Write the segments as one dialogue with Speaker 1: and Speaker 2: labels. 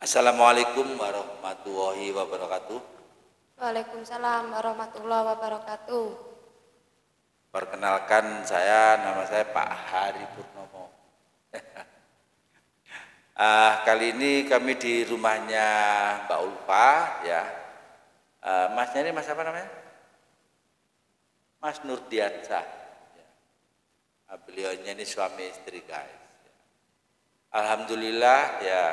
Speaker 1: Assalamualaikum warahmatullahi wabarakatuh.
Speaker 2: Waalaikumsalam warahmatullahi wabarakatuh.
Speaker 1: Perkenalkan nama saya Pak Hari Purnomo. Kali ini kami di rumahnya Mbak Ulfa ya. Masnya ini Mas apa namanya? Mas Nurdiansyah. Ya. Beliaunya ini suami istri guys. Alhamdulillah ya.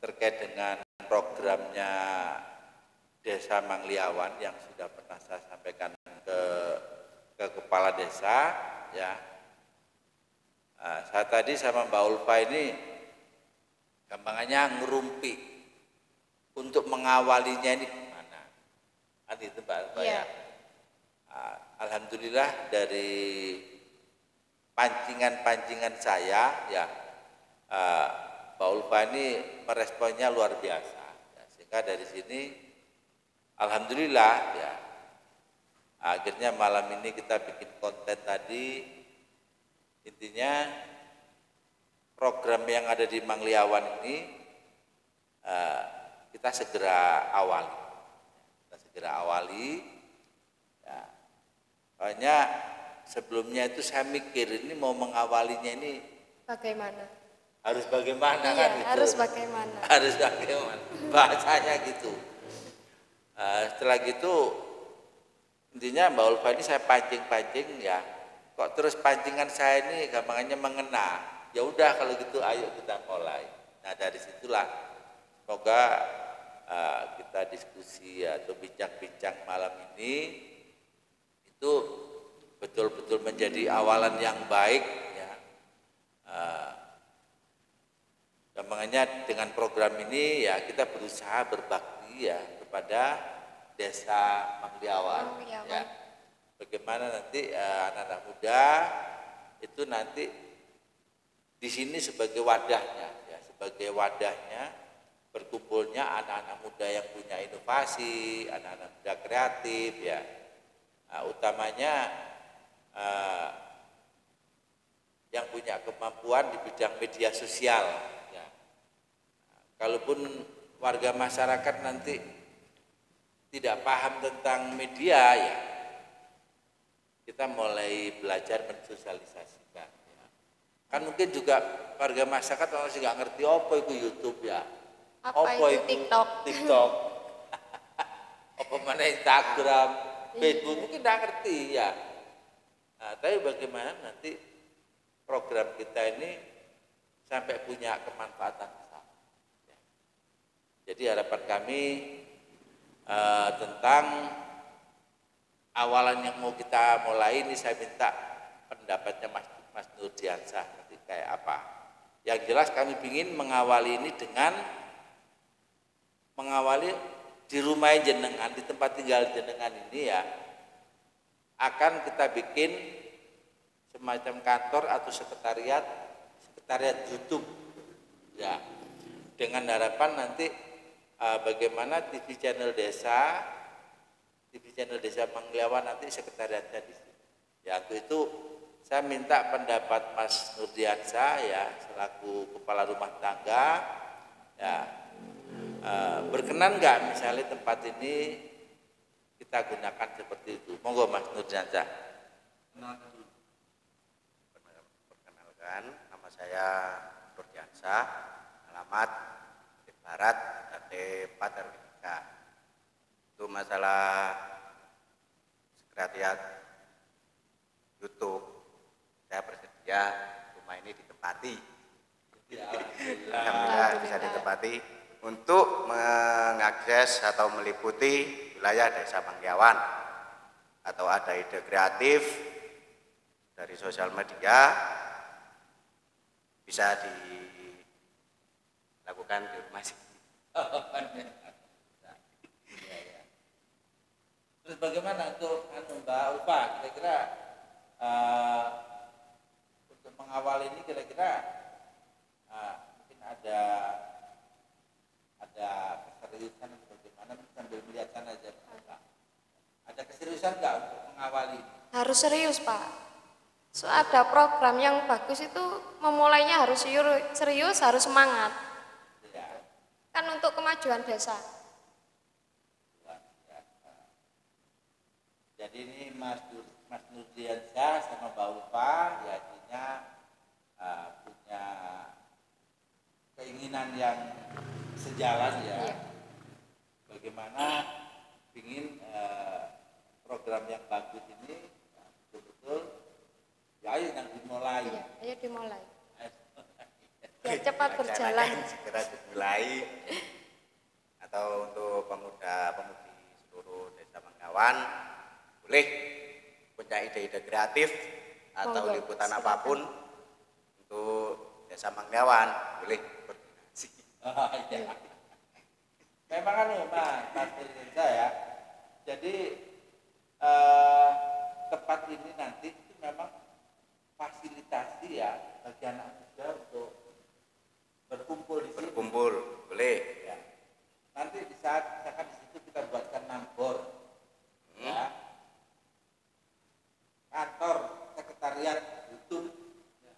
Speaker 1: Terkait dengan programnya Desa Mangliawan yang sudah pernah saya sampaikan ke kepala desa ya. Saya tadi sama Mbak Ulfa ini gampangannya ngerumpi untuk mengawalinya ini gimana. Kan itu Mbak Ulfa ya. Alhamdulillah dari pancingan-pancingan saya ya. Mbak Ulfa ini meresponnya luar biasa ya, sehingga dari sini alhamdulillah ya akhirnya malam ini kita bikin konten tadi. Intinya program yang ada di Mangliawan ini kita segera awali ya. Soalnya sebelumnya itu saya mikir ini mau mengawalinya ini
Speaker 2: Bagaimana?
Speaker 1: Harus bagaimana
Speaker 2: iya,
Speaker 1: kan itu?
Speaker 2: Harus bagaimana?
Speaker 1: Harus bagaimana? Bahasanya gitu. Setelah gitu intinya Mbak Ulfa ini saya pancing-pancing ya. Kok terus pancingan saya ini gampangannya mengena. Ya udah kalau gitu ayo kita mulai. Nah dari situlah semoga kita diskusi atau bincang-bincang malam ini itu betul-betul menjadi awalan yang baik ya. Makanya dengan program ini ya kita berusaha berbakti ya kepada Desa Mangliawan ya. Bagaimana nanti anak-anak muda itu nanti di sini sebagai wadahnya ya, sebagai wadahnya berkumpulnya anak-anak muda yang punya inovasi, anak-anak muda kreatif ya. Utamanya yang punya kemampuan di bidang media sosial. Kalaupun warga masyarakat nanti tidak paham tentang media ya, kita mulai belajar mensosialisasikan. Ya. Kan mungkin juga warga masyarakat masih nggak ngerti apa itu YouTube ya,
Speaker 2: apa itu
Speaker 1: TikTok, apa mana Instagram, Facebook mungkin nggak ngerti ya. Nah, tapi bagaimana nanti program kita ini sampai punya kemanfaatan. Jadi harapan kami tentang awalan yang mau kita mulai ini saya minta pendapatnya Mas Nurdiansyah nanti kayak apa. Yang jelas kami ingin mengawali ini dengan mengawali di rumah jenengan, di tempat tinggal jenengan ini ya, akan kita bikin semacam kantor atau sekretariat YouTube ya, dengan harapan nanti bagaimana TV channel desa Mangliawan nanti sekretariatnya di sini. Ya untuk itu saya minta pendapat Mas Nurdiansyah ya selaku kepala rumah tangga ya, berkenan nggak misalnya tempat ini kita gunakan seperti itu. Monggo Mas Nurdiansyah.
Speaker 3: Perkenalkan, nama saya Nurdiansyah, alamat Barat Paterwika. Itu masalah sekretariat YouTube, saya bersedia rumah ini ditempati. Alhamdulillah bisa ditempati untuk mengakses atau meliputi wilayah Desa Mangliawan. Atau ada ide kreatif dari sosial media bisa dilakukan di rumah sini.
Speaker 1: Terus bagaimana untuk Mbak Ulfa kira-kira untuk mengawal ini kira-kira mungkin ada keseriusan atau bagaimana sambil melihatkan aja Ada keseriusan nggak untuk mengawali ini?
Speaker 2: Harus serius Pak. So, ada program yang bagus itu memulainya harus serius, harus semangat.
Speaker 1: Ya.
Speaker 2: Kan untuk kemajuan desa.
Speaker 1: Jadi ini Mas Nurdiansyah sama Mbak Ulfa ya artinya punya keinginan yang sejalan ya.
Speaker 2: Iya.
Speaker 1: Bagaimana ingin program yang bagus ini betul-betul ya ayo yang dimulai.
Speaker 2: Iya, ayo dimulai.
Speaker 1: Ya,
Speaker 2: Biar cepat berjalan.
Speaker 3: Segera dimulai. Atau untuk pemuda-pemudi seluruh Desa Manggawan boleh punya ide-ide kreatif atau
Speaker 2: Monggo,
Speaker 3: liputan
Speaker 2: silakan.
Speaker 3: apapun untuk Desa Manggawan boleh koordinasi.
Speaker 1: Oh, iya. Memang kan Mas Nurdiansyah ya. Jadi tempat ini nanti itu memang fasilitasi ya bagi anak muda untuk berkumpul di sini.
Speaker 3: Berkumpul boleh.
Speaker 1: Ya. Nanti di saat misalkan di situ kita buatkan nambor, ya, kantor sekretariat YouTube, ya,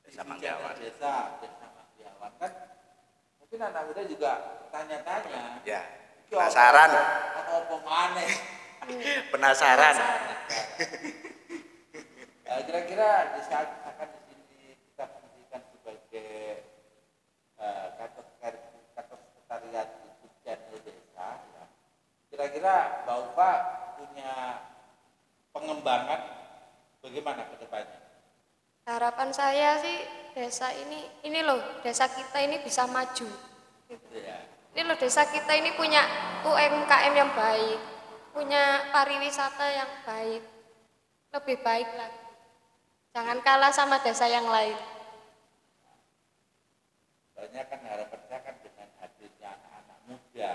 Speaker 3: Desa
Speaker 1: TV
Speaker 3: Manggawan.
Speaker 1: Desa Manggawan kan, mungkin anak muda juga tanya-tanya,
Speaker 3: Ya,
Speaker 1: "Iki
Speaker 3: penasaran.
Speaker 1: apa maneh?"
Speaker 3: Penasaran.
Speaker 1: Kira-kira di saat misalkan di sini kita fungsikan sebagai kantor sekretariat YouTube channel desa, ya. Kira-kira Mbak Ulfa punya pengembangan bagaimana ke depannya?
Speaker 2: Harapan saya sih desa ini loh, desa kita ini bisa maju.
Speaker 1: Ya.
Speaker 2: Ini loh desa kita ini punya UMKM yang baik, punya pariwisata yang baik, lebih baik lagi. Jangan kalah sama desa yang lain.
Speaker 1: Soalnya kan harapan saya kan dengan hadirnya anak-anak muda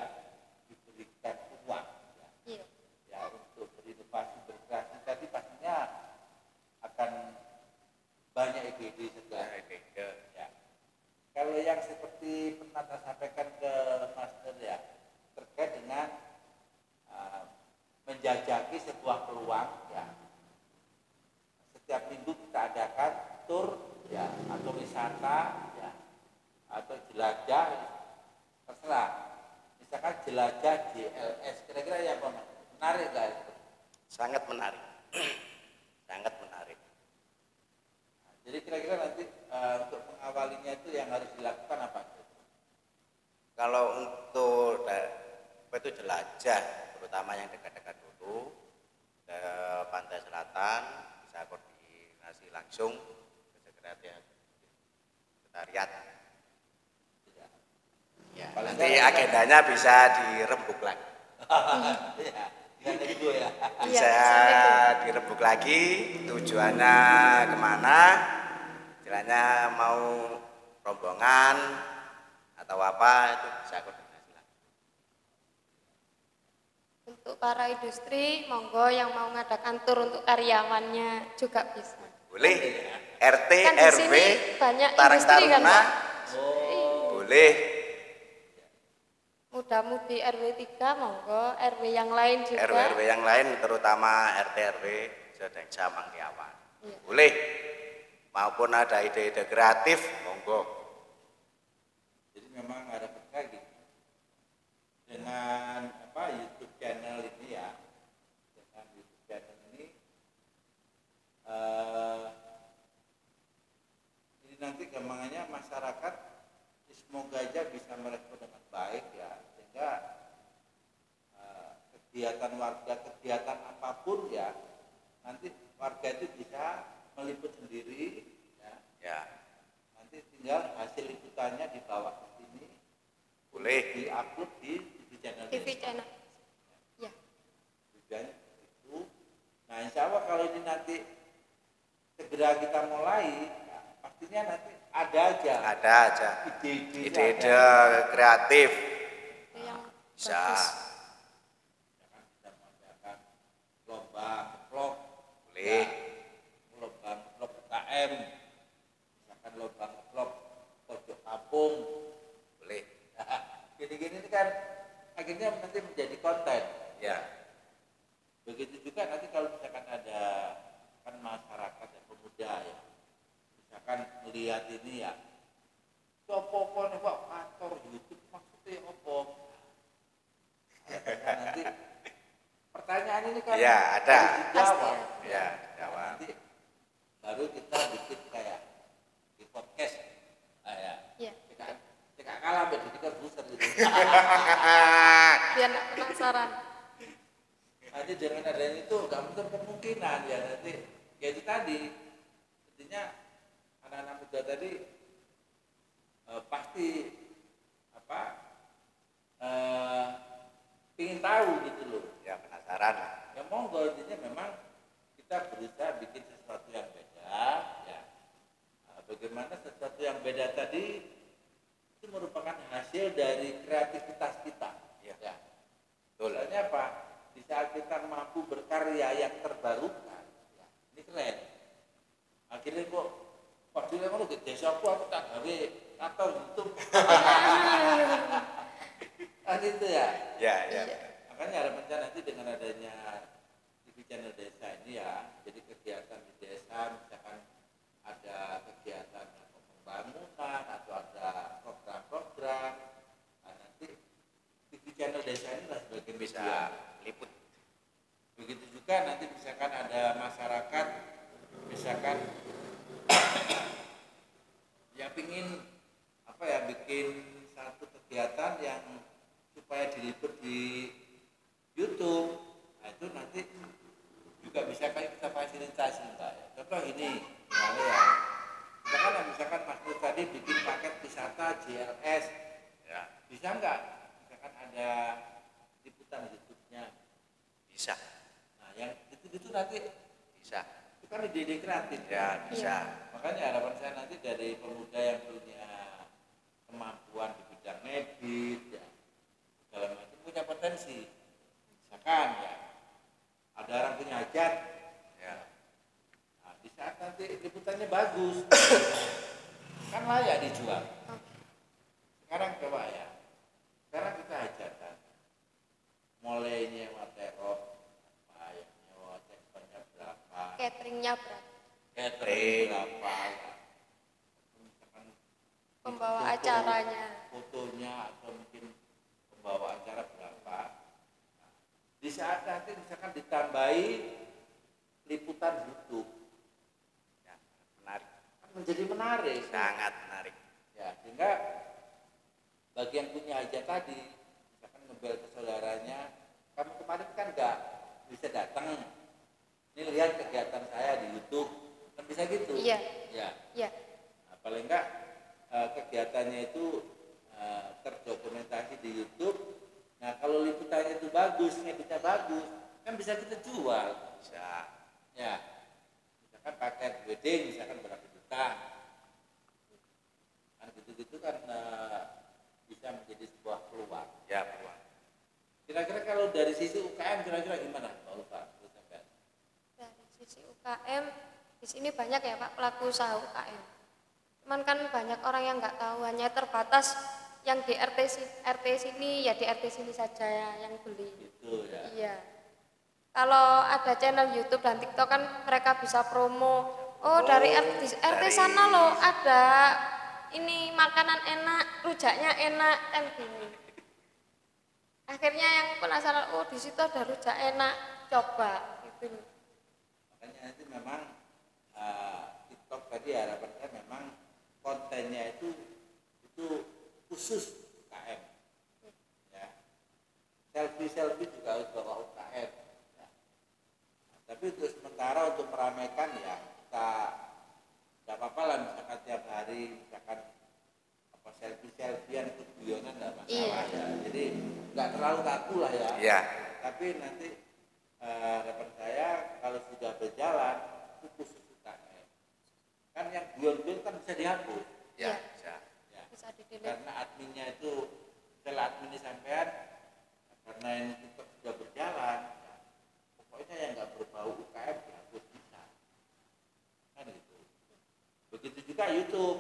Speaker 1: diberikan uang ya,
Speaker 2: Iya.
Speaker 1: ya untuk berinovasi berkreasi tadi pastinya akan banyak ide-ide segar. Ya. Kalau yang seperti pernah saya sampaikan ke Master ya terkait dengan menjajaki sebuah peluang ya. Setiap minggu kita adakan tur ya atau wisata ya atau jelajah terserah. Misalkan jelajah JLS kira-kira ya Pak Mas? Menarik nggak itu?
Speaker 3: Sangat menarik. Sangat menarik.
Speaker 1: Nah, jadi kira-kira nanti untuk mengawalinya itu yang harus dilakukan apa?
Speaker 3: Kalau untuk apa itu jelajah, terutama yang dekat-dekat dulu ke pantai selatan, bisa koordinasi langsung ke sekretariat. Ya,
Speaker 1: Paling
Speaker 3: nanti
Speaker 1: enggak-
Speaker 3: agendanya bisa dirembuk lagi.
Speaker 1: Ya, dengan itu ya.
Speaker 3: Bisa
Speaker 2: sampai itu.
Speaker 3: dirembuk lagi tujuannya kemana, istilahnya mau rombongan atau apa itu bisa koordinasi lagi.
Speaker 2: Untuk para industri, monggo yang mau ngadakan tur untuk karyawannya juga bisa.
Speaker 3: Boleh RT
Speaker 2: Kan di
Speaker 3: RW
Speaker 2: sini banyak
Speaker 3: Tarang
Speaker 2: industri kan,
Speaker 3: Taruna
Speaker 2: Pak?
Speaker 3: boleh.
Speaker 2: Muda-mudi RW 3 monggo, RW yang lain juga.
Speaker 3: RW yang lain terutama RT RW Desa Manggawan
Speaker 2: Iya.
Speaker 3: boleh, maupun ada ide-ide kreatif monggo.
Speaker 1: Jadi memang ada kayak gitu. Dengan YouTube channel ini ya, dengan YouTube channel ini ini nanti gampangannya masyarakat semoga aja bisa merespon dengan baik ya, sehingga kegiatan warga, kegiatan apapun ya, nanti warga itu bisa meliput sendiri ya.
Speaker 3: Ya,
Speaker 1: Nanti tinggal hasil liputannya dibawa ke sini,
Speaker 3: boleh.
Speaker 1: diupload di TV channel.
Speaker 2: TV channel. Ya.
Speaker 1: Tujuannya itu. Nah, insya Allah kalau ini nanti segera kita mulai, ya, pastinya nanti ada aja
Speaker 3: Ada aja
Speaker 1: ide-ide
Speaker 3: ide-ide kreatif
Speaker 2: Itu yang
Speaker 3: bisa.
Speaker 2: bagus.
Speaker 1: Misalkan kita mengadakan lomba vlog,
Speaker 3: Boleh.
Speaker 1: lomba vlog UKM, misalkan lomba vlog pojok kampung.
Speaker 3: Boleh.
Speaker 1: Gini-gini ini kan akhirnya nanti menjadi konten.
Speaker 3: Ya,
Speaker 1: Begitu juga nanti kalau misalkan ada kan masyarakat dan pemuda ada ya. Misalkan melihat ini ya, apa-apa nih Pak, kantor YouTube maksudnya apa? Nanti pertanyaan ini kan
Speaker 3: ya ada.
Speaker 1: harus dijawab.
Speaker 3: Ya, jawab.
Speaker 1: Nanti baru kita bikin kayak di podcast. Ya.
Speaker 2: Iya.
Speaker 1: Cekak kalah jadi Corbuzier gitu.
Speaker 2: Biar nggak penasaran.
Speaker 1: Nanti dengan adanya itu nggak menutup kemungkinan ya nanti ya itu tadi intinya anak-anak muda tadi pasti apa ingin tahu gitu loh.
Speaker 3: Ya penasaran.
Speaker 1: Ya monggo intinya memang kita berusaha bikin sesuatu yang beda ya. Bagaimana sesuatu yang beda tadi itu merupakan hasil dari kreativitas kita.
Speaker 3: Ya.
Speaker 1: Soalnya apa? Di saat kita mampu berkarya yang terbarukan, ya, ini keren. Akhirnya kok padahal emang lu gede aku tak gawe kantor YouTube. Kan itu ya.
Speaker 3: Ya.
Speaker 1: Makanya harapan saya nanti dengan adanya TV channel desa ini ya, jadi kegiatan di desa misalkan ada kegiatan pembangunan atau ada program-program, nah, nanti TV channel desa ini lah sebagai
Speaker 3: Bisa
Speaker 1: media.
Speaker 3: liput.
Speaker 1: Begitu juga nanti misalkan ada masyarakat misalkan yang pingin apa ya bikin satu kegiatan yang supaya diliput di YouTube, nah itu nanti juga bisa kayak kita fasilitasi Mbak ya. Contoh ini misalnya ya, misalkan Mas Nur tadi bikin paket wisata JLS,
Speaker 3: Ya,
Speaker 1: bisa nggak? Misalkan ada liputan YouTube-nya.
Speaker 3: bisa.
Speaker 1: Nah, yang itu nanti
Speaker 3: Bisa.
Speaker 1: itu kan ide-ide kreatif.
Speaker 3: Ya, bisa.
Speaker 1: Makanya harapan saya nanti dari pemuda yang punya kemampuan di bidang medis, ya, segala macam punya potensi. Misalkan ya, ada orang punya hajat,
Speaker 3: Ya.
Speaker 1: nah, di saat nanti liputannya bagus, kan layak dijual. Sekarang coba ya, sekarang kita hajatan, mulai nyewa terop, apa ya, nyewa ceknya berapa,
Speaker 2: Cateringnya berapa?
Speaker 1: catering berapa, ya. Misalkan
Speaker 2: Pembawa
Speaker 1: foto-
Speaker 2: acaranya.
Speaker 1: fotonya atau mungkin pembawa acara berapa. Nah, di saat nanti misalkan ditambahi liputan YouTube,
Speaker 3: Ya, menarik.
Speaker 1: kan menjadi menarik.
Speaker 3: Sangat menarik.
Speaker 1: Ya, sehingga bagi yang punya hajat tadi, misalkan ngebel ke saudaranya, kamu kemarin kan nggak bisa datang, ini lihat kegiatan saya di YouTube, kan bisa gitu.
Speaker 2: Iya.
Speaker 1: Ya,
Speaker 2: Iya.
Speaker 1: nah, paling nggak kegiatannya itu terdokumentasi di YouTube. Nah, kalau liputannya itu bagus, ngeditnya bagus, kan bisa kita jual.
Speaker 3: Bisa.
Speaker 1: Ya, misalkan paket wedding, misalkan berapa juta, kan gitu-gitu kan bisa menjadi sebuah peluang.
Speaker 3: Ya, peluang.
Speaker 1: Kira-kira kalau dari sisi UKM kira-kira gimana Pak Ulfa?
Speaker 2: Dari sisi UKM, di sini banyak ya Pak pelaku usaha UKM. Cuman kan banyak orang yang nggak tahu, hanya terbatas yang di RT sini ya di RT sini saja ya yang beli.
Speaker 1: Gitu ya.
Speaker 2: Iya. Kalau ada channel YouTube dan TikTok kan mereka bisa promo. Oh, dari RT
Speaker 3: dari-
Speaker 2: sana loh ada ini makanan enak, rujaknya enak kan gini. Akhirnya yang penasaran, oh di situ ada rujak enak, coba gitu.
Speaker 1: Makanya nanti memang TikTok tadi harapan saya memang kontennya itu khusus UKM. Ya. Selfie juga harus bawa UKM. Ya. Nah, tapi untuk sementara untuk meramaikan ya kita tidak apa-apa lah misalkan tiap hari misalkan apa selfie-selfiean itu guyonan tidak masalah ya. Jadi nggak terlalu kaku lah ya.
Speaker 3: Iya.
Speaker 1: Tapi nanti harapan saya kalau sudah berjalan itu khusus UKM. Kan yang guyon-guyon kan bisa dihapus.
Speaker 3: Ya,
Speaker 2: Iya.
Speaker 3: bisa.
Speaker 1: Ya.
Speaker 2: Bisa di-delete.
Speaker 1: Karena adminnya itu setelah adminnya sampean karena ini TikTok sudah berjalan ya, pokoknya yang nggak berbau UKM dihapus bisa kan gitu. Begitu juga YouTube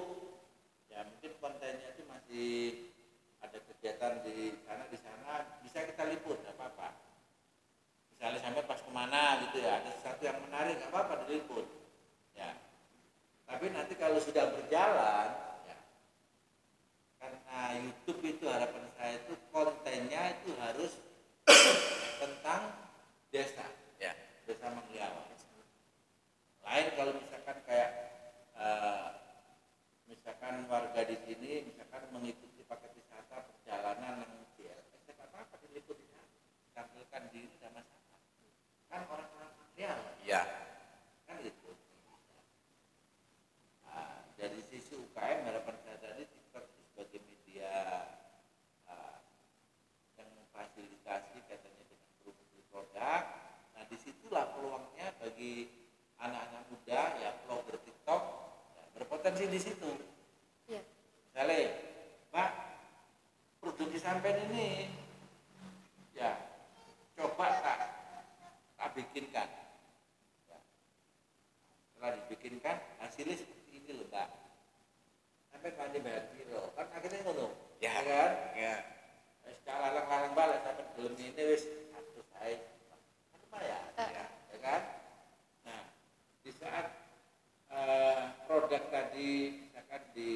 Speaker 1: ya, mungkin kontennya itu masih ada kegiatan di sana bisa kita liput nggak apa-apa, misalnya sampai pas kemana gitu ya ada sesuatu yang menarik nggak apa-apa diliput ya. Tapi nanti kalau sudah berjalan, ya, karena YouTube itu harapan saya itu kontennya itu harus tentang desa,
Speaker 3: Ya.
Speaker 1: desa Mangliawan. Lain kalau misalkan kayak misalkan warga di sini misalkan mengikuti paket wisata perjalanan yang GLS, apa diliput di sana, tampilkan diri dan masyarakat. Kan orang-orang Mangliawan.
Speaker 3: Ya.
Speaker 1: Kan gitu. Nah, dari sisi UKM harapan saya tadi TikTok sebagai media yang memfasilitasi katanya dengan promosi produk. Nah disitulah peluangnya bagi anak-anak muda ya vlogger TikTok ya, berpotensi di situ.
Speaker 2: Iya.
Speaker 1: Misalnya, Pak, produk sampean ini ya coba tak bikinkan. Ya. Setelah dibikinkan hasilnya seperti ini loh, Pak. Sampai mandi bayar kilo, kan akhirnya ngono.
Speaker 3: Ya.
Speaker 1: Kan?
Speaker 3: Ya.
Speaker 1: Skala lalang balik sampai belum ini wis satu saya. Kan lumayan, ya kan? Nah, di saat produk tadi misalkan di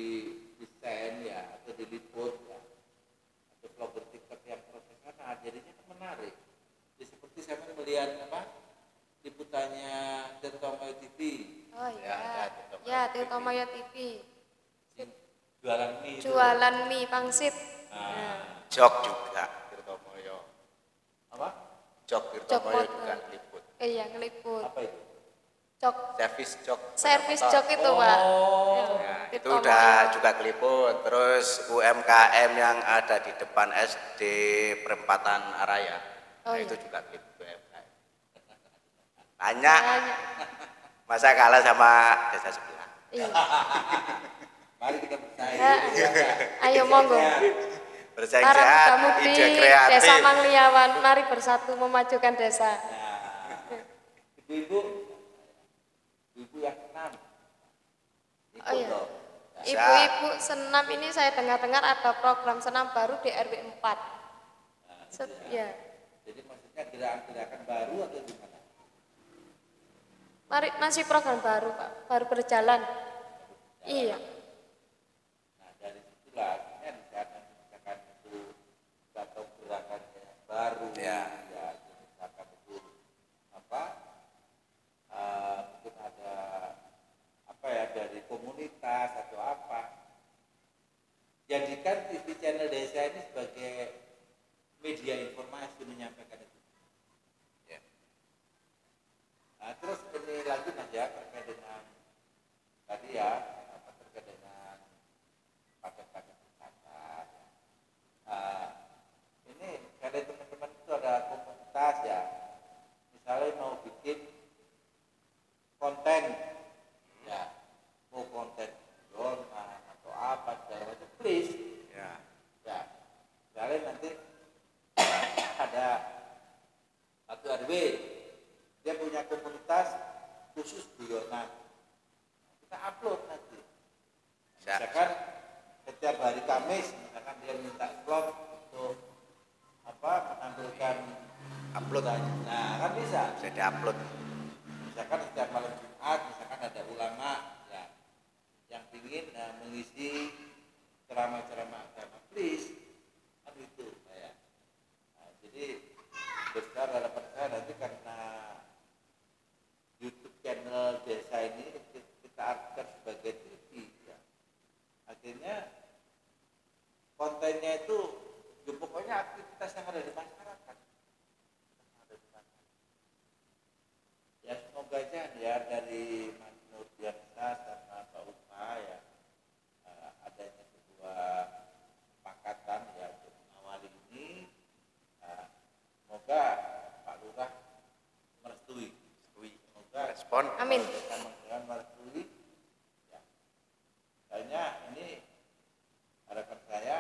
Speaker 1: desain ya atau diliput ya atau vlogger TikTok yang profesional jadinya kan menarik. Jadi seperti saya melihat liputannya Tirtomoyo TV.
Speaker 2: Oh iya.
Speaker 3: Tirtomoyo
Speaker 2: Ya,
Speaker 3: TV.
Speaker 2: Tirtomoyo TV.
Speaker 1: Jualan mie.
Speaker 2: Jualan mie pangsit.
Speaker 1: Nah,
Speaker 3: Jok juga Tirtomoyo.
Speaker 1: apa?
Speaker 3: Jok Tirtomoyo
Speaker 2: Jok
Speaker 3: juga
Speaker 2: motor.
Speaker 3: liput.
Speaker 2: Iya, ngeliput.
Speaker 1: Apa itu?
Speaker 2: Jok,
Speaker 3: Servis
Speaker 2: servis
Speaker 3: jok.
Speaker 2: jok itu, Pak.
Speaker 1: Oh.
Speaker 2: Ya,
Speaker 3: Ya, itu
Speaker 2: Tirtomoyo.
Speaker 3: udah juga keliput. Terus UMKM yang ada di depan SD Perempatan Araya,
Speaker 2: Oh,
Speaker 3: nah, itu
Speaker 2: iya.
Speaker 3: juga keliput UMKM. Banyak.
Speaker 2: Banyak.
Speaker 3: Masa kalah sama desa sebelah.
Speaker 2: Iya.
Speaker 1: Mari kita bersaing.
Speaker 2: Ya. Ayo monggo.
Speaker 3: Bersaing
Speaker 2: Para
Speaker 3: sehat,
Speaker 2: muda-mudi
Speaker 3: ide kreatif.
Speaker 2: Desa Mangliawan, mari bersatu memajukan desa.
Speaker 1: Nah, ibu-ibu yang senam. Ikut
Speaker 2: Oh iya.
Speaker 1: dong.
Speaker 2: Ibu-ibu senam ini saya dengar-dengar ada program senam baru di RW 4.
Speaker 1: Nah,
Speaker 2: Ya.
Speaker 1: Jadi maksudnya gerakan-gerakan baru atau gimana?
Speaker 2: Mari masih program baru, Pak. Baru berjalan. Iya.
Speaker 1: Nah dari situlah akhirnya di saat nanti misalkan itu atau gerakannya yang baru,
Speaker 3: Ya.
Speaker 1: ya misalkan itu mungkin ada dari komunitas atau apa, jadikan TV channel desa ini sebagai media informasi menyampaikan itu.
Speaker 3: Ya.
Speaker 1: Nah, terus ini lagi Mas ya terkait dengan tadi ya terkait dengan paket-paket wisata. Ini kalau teman-teman itu ada komunitas ya, misalnya mau bikin konten ya, mau konten zona atau apa segala macam, please
Speaker 3: Ya.
Speaker 1: ya, misalnya nanti ada satu RW dia punya komunitas khusus guyonan, kita upload nanti. Misalkan setiap hari Kamis, misalkan dia minta slot untuk menampilkan
Speaker 3: Upload aja.
Speaker 1: nah kan bisa.
Speaker 3: Bisa diupload.
Speaker 1: Misalkan setiap malam Jumat, misalkan ada ulama ya yang ingin mengisi ceramah-ceramah agama, please kan itu ya. Nah, jadi besar harapan saya nanti karena YouTube channel desa ini kita artikan sebagai TV ya. Akhirnya kontennya itu ya pokoknya aktivitas yang ada di masyarakat. Ya semoga aja ya dari Mas Nurdiansa sama Pak Upa ya adanya sebuah kesepakatan ya untuk mengawali ini. Semoga Pak Lurah merestui. Semoga
Speaker 3: Respon.
Speaker 2: Amin.
Speaker 1: Dengan merestui. Ya. Kayaknya ini harapan saya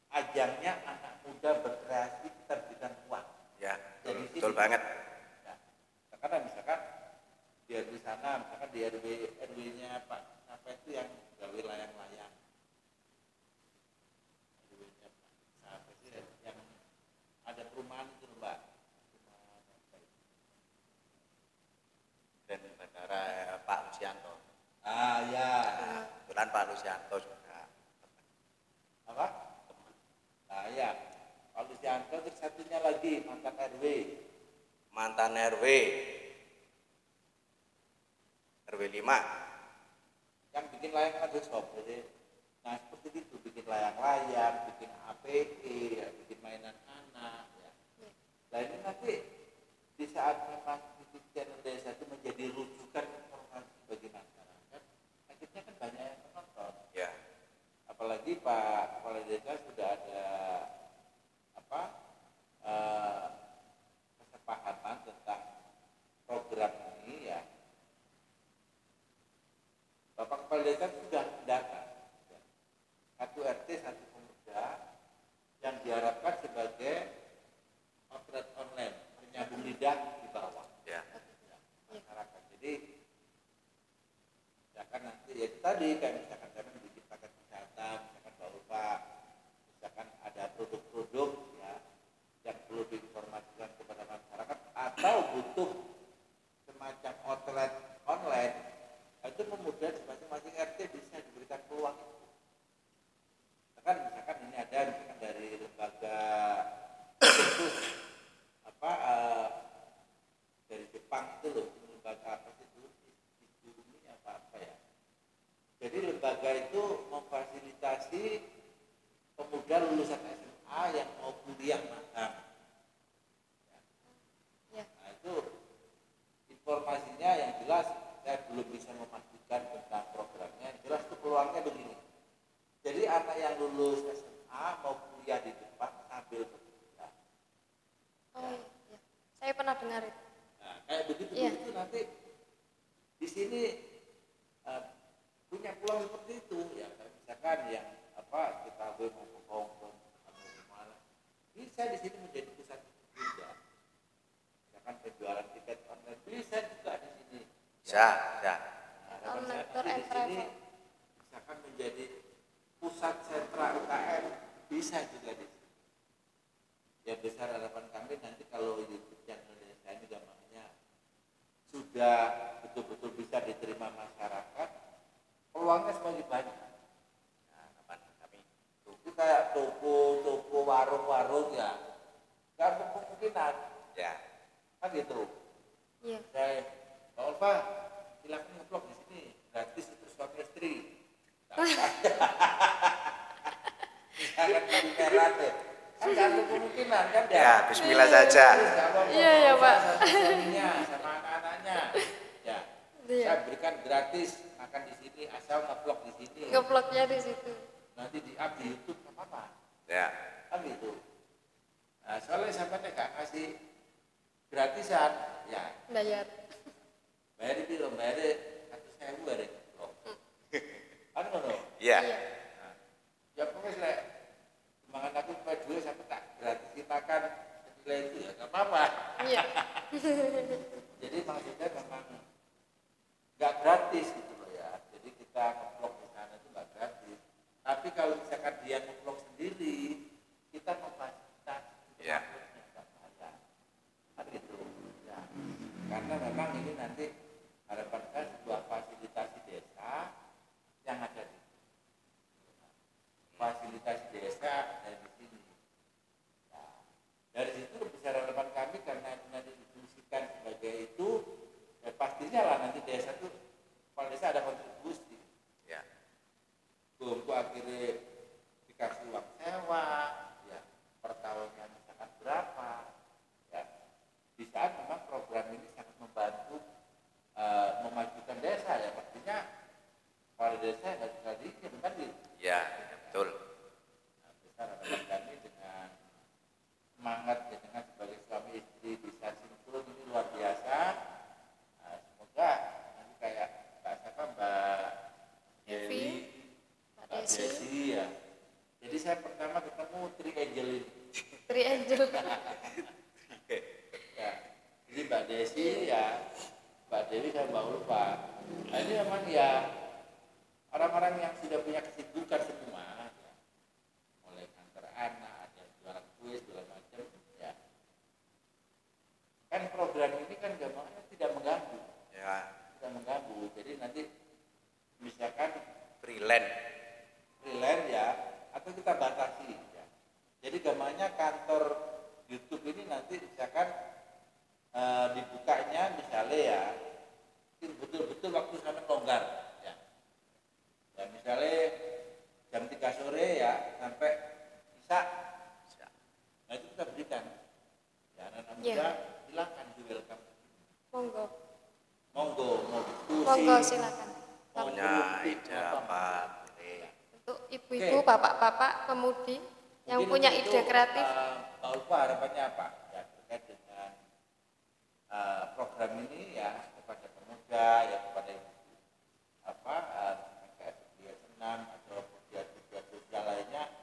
Speaker 1: ajangnya anak muda berkreasi kita berikan uang.
Speaker 3: Ya,
Speaker 1: Jadi
Speaker 3: betul
Speaker 1: sini.
Speaker 3: banget.
Speaker 1: Ya. Karena misalkan di RW sana, misalkan di RW-nya Pak apa itu yang gawe layang-layang. RW-nya Pak apa sih yang ada perumahan itu Mbak.
Speaker 3: Dan bandara Pak Lucianto. kebetulan Pak Lusianto juga
Speaker 1: Apa? Nah ya, Pak Lusianto terus satunya lagi mantan RW.
Speaker 3: mantan RW 5.
Speaker 1: Yang bikin layang ada sob, jadi nah seperti itu, bikin layang-layang, bikin APE, ya, bikin mainan anak, ya. Nah ini nanti di saat memang YouTube channel desa itu menjadi rujukan informasi bagi masyarakat, akhirnya kan banyak yang menonton.
Speaker 3: Ya.
Speaker 1: Apalagi Pak Kepala Desa sudah ada apa kesepahaman tentang program ini ya. Bapak Kepala Desa sudah data satu RT satu pemuda yang diharapkan sebagai outlet online penyambung lidah di bawah
Speaker 3: Ya.
Speaker 1: masyarakat. Jadi ya kan nanti ya tadi kayak misalkan kami bikin paket wisata, misalkan Pak, misalkan ada produk-produk ya yang perlu diinformasikan kepada masyarakat atau butuh semacam outlet online, itu memudahkan masing-masing RT bisa diberikan peluang itu. Misalkan ini ada misalkan dari lembaga khusus apa dari Jepang itu loh, lembaga apa sih itu ini apa ya. Jadi lembaga itu memfasilitasi pemuda lulusan SMA yang mau kuliah magang.
Speaker 2: Ya.
Speaker 1: Nah itu informasinya yang jelas saya belum bisa memastikan tentang programnya. Yang jelas itu peluangnya begini. Jadi anak yang lulus SMA mau kuliah di Jepang sambil bekerja.
Speaker 2: Oh iya. Saya pernah dengar itu.
Speaker 1: Nah, kayak begitu
Speaker 2: Iya.
Speaker 1: begitu nanti di sini punya peluang seperti itu ya. Misalkan yang apa kita mau ke Hongkong atau kemana, bisa di sini menjadi pusat juga. Misalkan penjualan tiket online bisa juga di sini.
Speaker 3: Bisa, ya.
Speaker 1: Nah, harapan
Speaker 2: Online
Speaker 1: saya
Speaker 2: tour
Speaker 1: nanti
Speaker 2: and
Speaker 1: di sini
Speaker 2: travel.
Speaker 1: misalkan menjadi pusat sentra UKM bisa juga di sini. Ya besar harapan kami nanti kalau YouTube channel desa ini gampangnya sudah betul-betul bisa diterima masyarakat, peluangnya semakin banyak.
Speaker 3: Nah, harapan kami.
Speaker 1: Itu kayak toko warung-warung ya, nggak ada kemungkinan,
Speaker 3: Ya.
Speaker 1: kan gitu.
Speaker 2: Iya.
Speaker 1: Saya, Pak Olfa, silakan ngeblok di sini, gratis untuk suami istri. Misalkan kulineran deh, kan nggak ada kemungkinan kan ya.
Speaker 3: Ya, bismillah saja.
Speaker 2: Iya, ya, Pak.
Speaker 1: Sama suaminya, sama anak-anaknya, ya.
Speaker 2: Iya.
Speaker 1: Saya berikan gratis makan di sini asal ngeblok di sini.
Speaker 2: Ngebloknya di situ.
Speaker 1: Nanti di-up di YouTube nggak apa-apa,
Speaker 3: Ya.
Speaker 1: kan gitu. Nah, soalnya sampai nggak ngasih gratisan, ya
Speaker 2: Bayar.
Speaker 1: bayar itu loh, bayar 100.000 bayar ngeblok. Kan ngono.
Speaker 3: Iya.
Speaker 2: Iya.
Speaker 1: Nah, ya pokoknya lek mangan aku supaya dua sampai tak gratis makan senilai itu ya nggak apa-apa.
Speaker 2: Iya.
Speaker 1: Jadi maksudnya memang nggak gratis gitu loh ya. Jadi kita ngeblok di sana itu nggak gratis. Tapi kalau misalkan dia ngeblok sendiri, kita memfasilitasi
Speaker 3: Ya.
Speaker 1: nggak bayar. Kan gitu. Ya. Karena memang ini nanti harapan saya sebuah fasilitasi desa yang ada di fasilitasi desa dari sini. Nah, dari situ besar harapan kami karena nanti difungsikan sebagai itu, ya pastinya lah nanti desa itu, kepala desa ada kontribusi.
Speaker 3: Ya.
Speaker 1: Untuk akhirnya dikasih uang sewa, ya per tahunnya misalkan berapa, ya di saat memang program ini sangat membantu memajukan desa ya pastinya kepala desa nggak bisa diem kan gitu.
Speaker 3: Ya, betul.
Speaker 1: Nah, besar harapan kami dengan semangat ya dengan sebagai suami istri bisa sinkron ini luar biasa. Nah, semoga nanti kayak Mbak siapa Mbak
Speaker 2: Devi,
Speaker 1: Dewi,
Speaker 2: Mbak
Speaker 1: Mbak
Speaker 2: Desi.
Speaker 1: Desi ya. Jadi saya pertama ketemu Tri Angel ini.
Speaker 2: Tri Angel.
Speaker 1: Ya, jadi Mbak Desi ya, Mbak Dewi sama Mbak Ulfa. Nah, ini memang ya orang-orang yang sudah punya kesibukan semua, ya. Mulai kantor anak, ada yang jualan kue segala macam, ya. Kan program ini kan gampangnya tidak mengganggu,
Speaker 3: Ya.
Speaker 1: tidak mengganggu. Jadi nanti misalkan
Speaker 3: freelance.
Speaker 1: Freelance ya, atau kita batasi ya. Jadi gambarnya kantor YouTube ini nanti misalkan dibukanya misalnya ya betul-betul waktu sampai longgar ya. Ya misalnya jam 3 sore ya sampai isya. Nah itu kita berikan. Ya anak-anak muda silakan di welcome.
Speaker 2: Monggo.
Speaker 1: Monggo mau diskusi.
Speaker 2: Monggo silakan.
Speaker 3: Punya ide apa?
Speaker 2: Untuk ibu-ibu, bapak-bapak, pemudi yang punya ide kreatif.
Speaker 1: Pak Ulfa harapannya apa? Ya terkait dengan program ini ya kepada pemuda, ya kepada kayak pegiat senam atau pegiat sosial lainnya,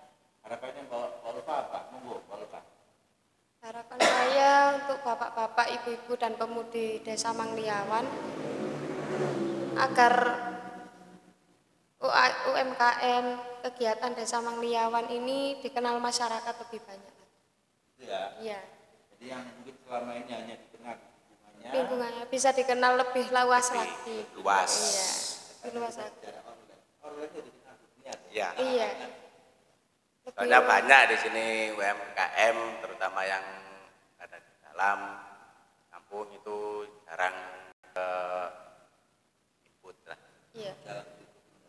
Speaker 1: harapannya Pak Ulfa apa? Monggo Pak Ulfa.
Speaker 2: Harapan saya untuk bapak-bapak, ibu-ibu dan pemudi Desa Mangliawan agar UMKM kegiatan Desa Mangliawan ini dikenal masyarakat lebih banyak.
Speaker 1: Ya.
Speaker 2: Iya.
Speaker 1: Jadi yang mungkin selama ini hanya dikenal
Speaker 2: lingkungannya bisa dikenal lebih luas lagi.
Speaker 3: Luas.
Speaker 2: Iya. Lebih luas lagi.
Speaker 1: Online dikenal dunia.
Speaker 3: Iya.
Speaker 2: Iya.
Speaker 3: Soalnya banyak di sini UMKM, terutama yang ada di dalam kampung itu jarang ke input lah.
Speaker 2: Iya.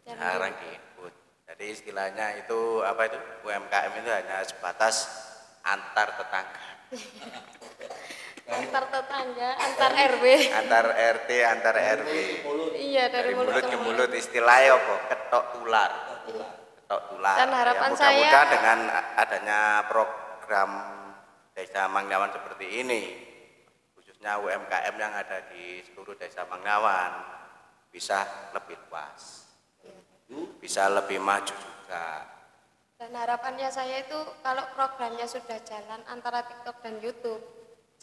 Speaker 3: Jarang di input. Jadi istilahnya itu apa itu UMKM itu hanya sebatas antar tetangga.
Speaker 2: Antar tetangga, antar RW.
Speaker 3: Antar RT, antar RW.
Speaker 2: Iya, dari mulut
Speaker 3: ke mulut istilahnya apa? Ketok tular. Ketok tular.
Speaker 2: Dan harapan
Speaker 3: ya, mudah-mudahan
Speaker 2: saya
Speaker 3: dengan adanya program Desa Mangliawan seperti ini, khususnya UMKM yang ada di seluruh Desa Mangliawan bisa lebih luas, bisa lebih maju juga.
Speaker 2: Dan harapannya saya itu kalau programnya sudah jalan antara TikTok dan YouTube,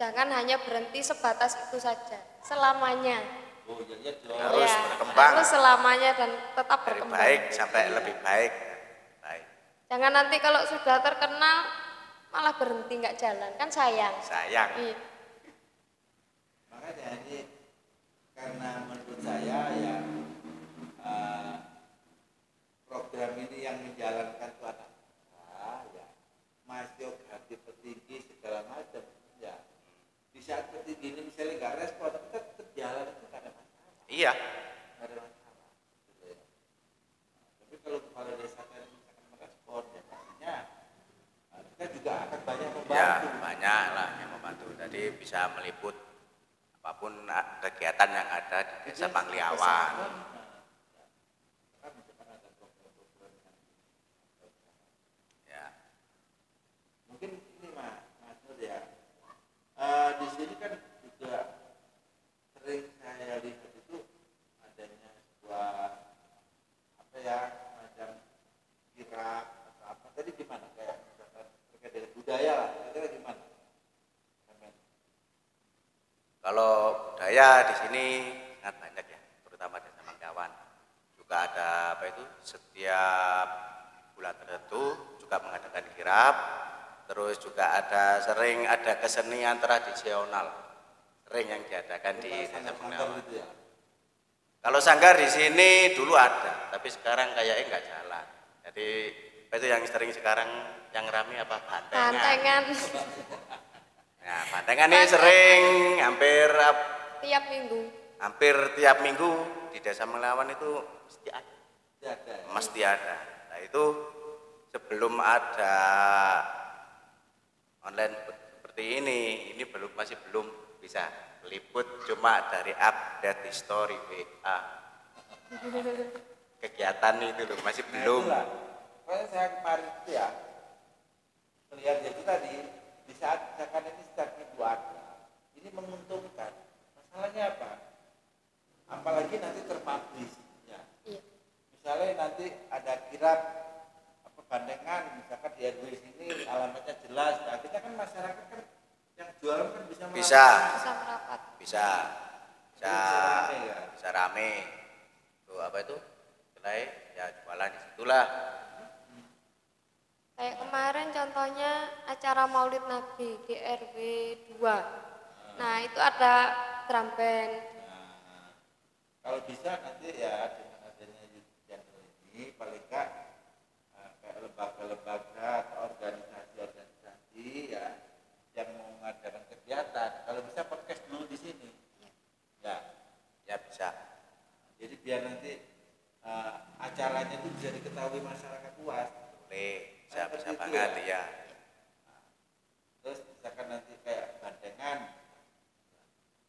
Speaker 2: jangan hanya berhenti sebatas itu saja, selamanya.
Speaker 1: Oh, iya,
Speaker 3: Harus berkembang.
Speaker 2: Harus selamanya dan tetap
Speaker 3: Dari
Speaker 2: berkembang.
Speaker 3: baik sampai lebih baik.
Speaker 2: Jangan nanti kalau sudah terkenal malah berhenti nggak jalan, kan sayang.
Speaker 3: Sayang.
Speaker 2: Iya.
Speaker 1: Makanya ini karena menurut saya ya program ini yang menjalankan itu anak ya Mas Yogi petinggi segala macam ya di saat petinggi ini misalnya nggak respon kita tetap jalan itu nggak ada masalah.
Speaker 3: Iya.
Speaker 1: Nggak ada masalah. Gitu ya. Tapi kalau kepala desa kan misalkan merespon ya pastinya kita juga akan banyak membantu.
Speaker 3: Ya banyak lah yang membantu. Jadi bisa meliput apapun kegiatan yang ada di Desa Mangliawan. Ya.
Speaker 1: Mungkin ini Mas Nur ya. Di sini kan juga sering saya lihat itu adanya sebuah macam kirap atau apa. Tadi gimana kayak misalkan terkait dengan budaya lah. Kira-kira gimana?
Speaker 3: Kalau budaya di sini sangat banyak ya, terutama Desa Mangliawan. Juga ada setiap bulan tertentu juga mengadakan kirap. Terus juga sering ada kesenian tradisional, sering yang diadakan di Desa Mangliawan.
Speaker 1: Gitu ya?
Speaker 3: Kalau sanggar di sini dulu ada, tapi sekarang kayaknya nggak jalan. Jadi itu yang sering sekarang yang rame apa bantengan.
Speaker 2: Bantengan
Speaker 3: Nah, bantengan ini sering hampir
Speaker 2: tiap minggu.
Speaker 3: di Desa Mangliawan itu mesti ada. Mesti ada. Nah itu sebelum ada online seperti ini masih belum bisa meliput, cuma dari update di story WA. Kegiatan itu loh masih belum.
Speaker 1: Pokoknya saya kemarin itu ya melihat itu tadi di saat misalkan ini setiap minggu ada, ini menguntungkan. Masalahnya apa? Apalagi nanti terpublish ya.
Speaker 2: Iya.
Speaker 1: Misalnya nanti ada kirap bandengan, misalkan di RW sini alamatnya jelas, nah, akhirnya kan masyarakat kan yang jualan kan bisa
Speaker 2: merapat.
Speaker 3: Bisa
Speaker 1: rame, ya?
Speaker 3: Bisa rame. Tuh apa itu? Mulai ya jualan di situlah.
Speaker 2: Kayak kemarin contohnya acara Maulid Nabi di RW 2. Nah, itu ada drum band.
Speaker 1: Kalau bisa nanti ya dengan adanya YouTube channel ini para acaranya itu bisa diketahui masyarakat luas.
Speaker 3: Boleh,
Speaker 1: Kan
Speaker 3: bisa
Speaker 1: seperti itu
Speaker 3: banget ya.
Speaker 1: Terus misalkan nanti kayak bandengan,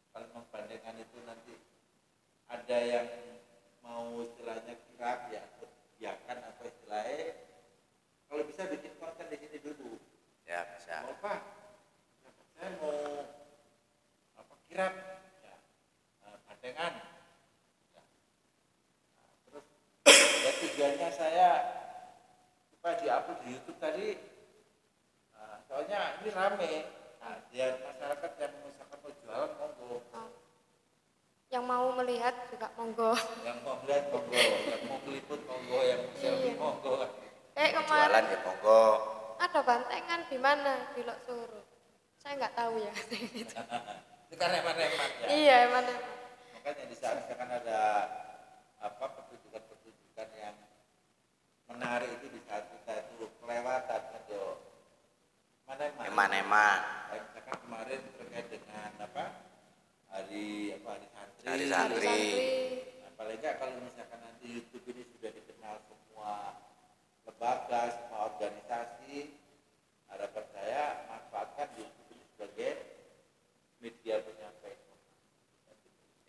Speaker 1: kalau membandengan itu nanti ada yang mau istilahnya kirap ya, biarkan apa istilahnya, kalau bisa bikin konten di sini dulu.
Speaker 3: Ya bisa.
Speaker 1: Mau apa? Saya mau apa kirap, ya, bandengan. Ya. Nah, terus ya tujuannya saya supaya diupload di YouTube tadi. Soalnya ini rame, nah, biar masyarakat yang misalkan mau jualan monggo,
Speaker 2: Yang mau melihat juga monggo.
Speaker 1: yang mau lihat monggo, yang mau meliput monggo, yang mau selfie monggo.
Speaker 2: Kayak
Speaker 3: Jualan
Speaker 2: kemarin
Speaker 3: ya monggo.
Speaker 2: ada bantengan di mana? Di Lok Suro. Saya nggak tahu ya.
Speaker 1: Itu kan hemat-hemat ya.
Speaker 2: Iya, emang.
Speaker 1: Makanya di saat misalkan ada apa pertunjukan-pertunjukan yang menarik itu di saat kita itu kelewatan kan yo.
Speaker 3: Eman-eman.
Speaker 1: Kayak misalkan kemarin terkait dengan apa hari santri.
Speaker 3: Hari santri.
Speaker 1: Nah, paling nggak kalau misalkan nanti YouTube ini sudah dikenal semua lembaga, semua organisasi, harapan saya manfaatkan YouTube ini sebagai media penyampaian.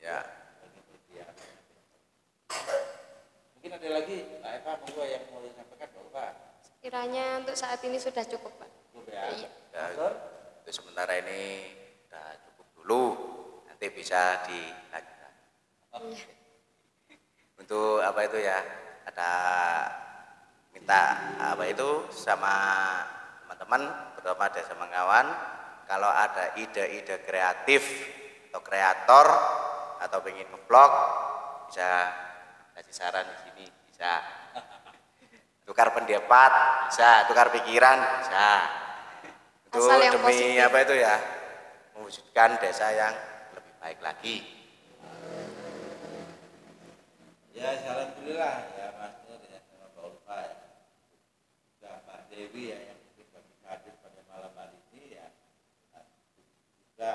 Speaker 3: Ya.
Speaker 1: Bagi media. Mungkin ada lagi Pak Eva monggo yang mau disampaikan Pak.
Speaker 2: Kiranya untuk saat ini sudah cukup, Pak.
Speaker 1: Cukup ya.
Speaker 2: Iya.
Speaker 3: Ya, itu sementara ini udah cukup dulu, nanti bisa dilanjutkan.
Speaker 2: Iya.
Speaker 3: Untuk apa itu ya, ada minta apa itu sama teman-teman, terutama ada sama kawan, kalau ada ide-ide kreatif atau kreator atau pengen nge-vlog, bisa kasih saran di sini, bisa tukar pendapat, bisa tukar pikiran, bisa. Itu
Speaker 2: Asal yang
Speaker 3: demi
Speaker 2: positif.
Speaker 3: apa itu ya, mewujudkan desa yang lebih baik lagi.
Speaker 1: Ya, alhamdulillah ya Mas Nur ya sama Pak Ulfa ya. Juga Mbak Dewi ya yang mungkin kami hadir pada malam hari ini ya. Nah, juga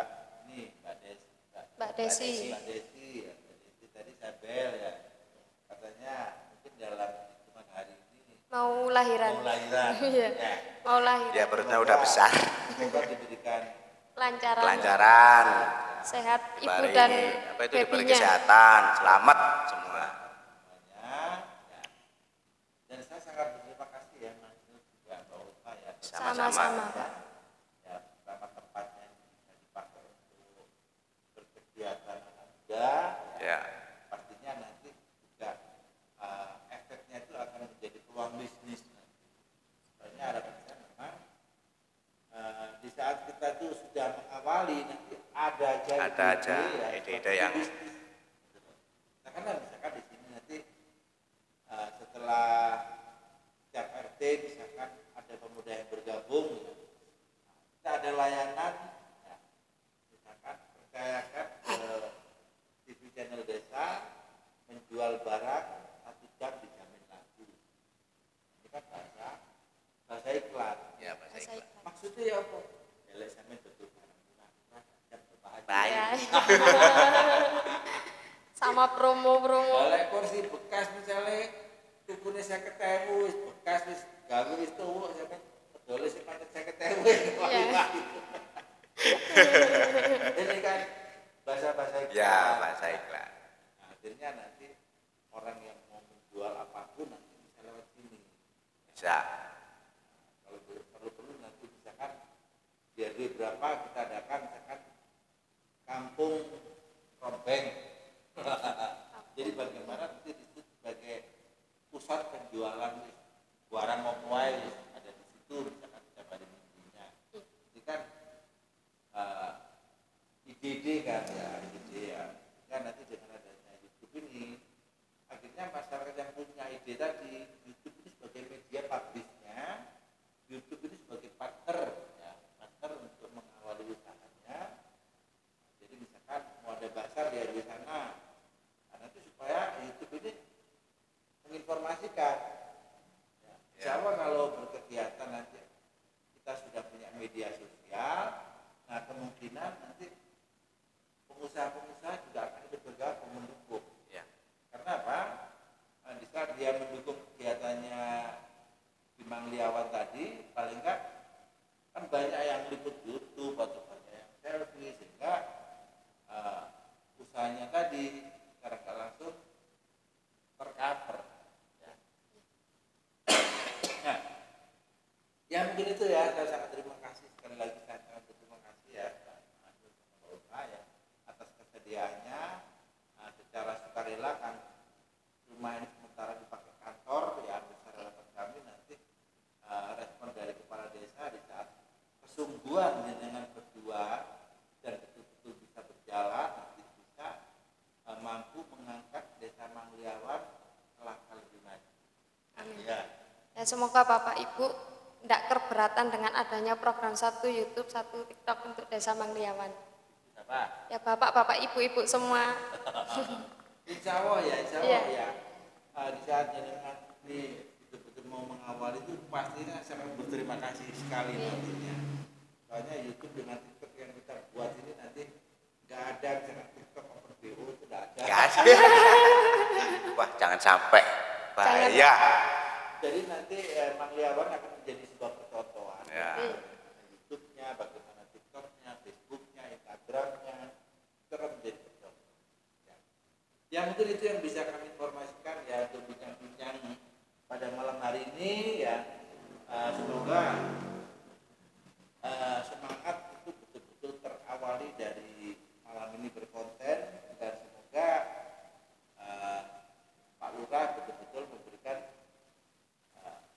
Speaker 1: ini Mbak Desi.
Speaker 2: Mbak Desi.
Speaker 1: Mbak Desi ya. Mbak Desi tadi Sabel ya. Katanya mungkin dalam hitungan hari ini
Speaker 2: Mau lahiran.
Speaker 1: mau lahiran.
Speaker 2: Iya.
Speaker 1: Ya.
Speaker 2: Mau lahiran.
Speaker 3: Ya perutnya udah besar.
Speaker 1: Semoga diberikan
Speaker 2: Lancaran.
Speaker 3: Kelancaran,
Speaker 2: Sehat ibu
Speaker 3: diberi
Speaker 2: dan
Speaker 3: apa itu diberi
Speaker 2: babynya.
Speaker 3: kesehatan, selamat semua.
Speaker 1: semuanya. Ya. Dan saya sangat berterima kasih ya Mas Nur juga Mbak Ulfa ya.
Speaker 3: Sama-sama.
Speaker 2: Sama-sama, Pak.
Speaker 1: Ya, pertama tempatnya bisa dipakai untuk berkegiatan anak muda.
Speaker 3: Ya,
Speaker 1: Pastinya nanti juga efeknya itu akan menjadi peluang bisnis. Soalnya harapan saya memang di saat kita tuh sudah mengawali nanti ada aja
Speaker 3: ide-ide yang
Speaker 1: bisnis. Nah, karena misalkan di sini nanti setelah setiap RT misalkan ada pemuda yang bergabung ya, kita ada layanan ya, misalkan percayakan ke TV channel desa menjual barang 1 jam dijamin laku. Ini kan bahasa iklan.
Speaker 3: ya bahasa
Speaker 2: Bahasa
Speaker 3: iklan.
Speaker 2: iklan.
Speaker 1: Maksudnya ya apa? Ya lek sampean betul barang murah jam berbahagia.
Speaker 3: Baik.
Speaker 2: Ya. Sama promo-promo.
Speaker 1: Lek kursi bekas misalnya tukune 50.000 wis bekas wis gawe wis tuwuk sampean pedole sing pancet 50.000.
Speaker 2: Iya.
Speaker 1: Ini kan bahasa-bahasa iklan.
Speaker 3: Ya bahasa iklan.
Speaker 1: Nah, akhirnya nanti orang yang mau menjual apapun nanti bisa lewat sini.
Speaker 3: Bisa.
Speaker 1: Kalau perlu nanti misalkan biar duit berapa kita adakan misalkan kampung rombeng. Jadi bagaimana nanti itu sebagai pusat penjualan barang mobile ada di situ misalkan setiap hari minggunya. Ini kan ide kan ya ide ya. Kan nanti dengan adanya YouTube ini akhirnya masyarakat yang punya ide tadi YouTube ini sebagai media publishnya, YouTube ini sebagai partner ya, partner untuk mengawali usahanya. Jadi misalkan mau ada bazar di sana, nah, nanti supaya YouTube ini menginformasikan. Ya. Insya Allah kalau berkegiatan nanti kita sudah punya media sosial, nah kemungkinan nanti pengusaha-pengusaha juga akan ikut bergabung mendukung.
Speaker 3: Ya.
Speaker 1: Karena apa? Di saat dia yang mendukung kegiatannya di Mangliawan tadi, paling enggak kan banyak yang liput YouTube atau banyak yang selfie, sehingga usahanya tadi secara nggak langsung tercover. Ya. Nah, ya mungkin itu ya. Saya sangat terima kasih sekali lagi, saya sangat berterima kasih ya Pak Mansur sama Mbak Ulfa ya atas kesediaannya secara sukarela kan rumah ini sementara dipakai kantor ya, besar harapan kami nanti respon dari kepala desa di saat kesungguhan dengan berdua dan betul-betul bisa berjalan, nanti bisa mampu mengangkat desa Mangliawan ke langkah lebih maju.
Speaker 2: Amin.
Speaker 1: Ya.
Speaker 2: Ya, semoga Bapak Ibu tidak keberatan dengan adanya program satu YouTube, satu TikTok untuk Desa Mangliawan.
Speaker 1: Apa?
Speaker 2: Ya Bapak, Ibu-ibu semua.
Speaker 1: Insya Allah ya, insya Allah
Speaker 2: Iya.
Speaker 1: ya. Di saat jenengan ini betul-betul mau mengawal itu pastinya sangat berterima kasih sekali nantinya. Soalnya YouTube dengan TikTok yang kita buat ini nanti nggak ada misalkan TikTok over BO itu nggak ada.
Speaker 3: Nggak ada. Wah, jangan sampai bahaya.
Speaker 1: Jadi nanti Mangliawan akan menjadi sebuah percontohan.
Speaker 3: Ya.
Speaker 1: YouTube-nya, bagaimana TikTok-nya, Facebook-nya, Instagram-nya, itu akan menjadi percontohan. Ya mungkin itu yang bisa kami informasikan ya untuk bincang-bincang pada malam hari ini ya. Semoga semangat itu betul-betul terawali dari malam ini berkonten, dan semoga Pak Lurah betul-betul memberikan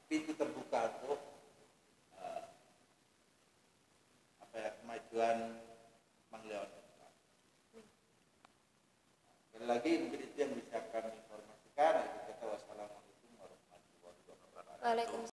Speaker 1: pintu terbuka untuk kemajuan Mangliawan. Sekali lagi mungkin itu yang bisa kami informasikan. Wassalamualaikum warahmatullahi wabarakatuh.
Speaker 2: Waalaikumsalam.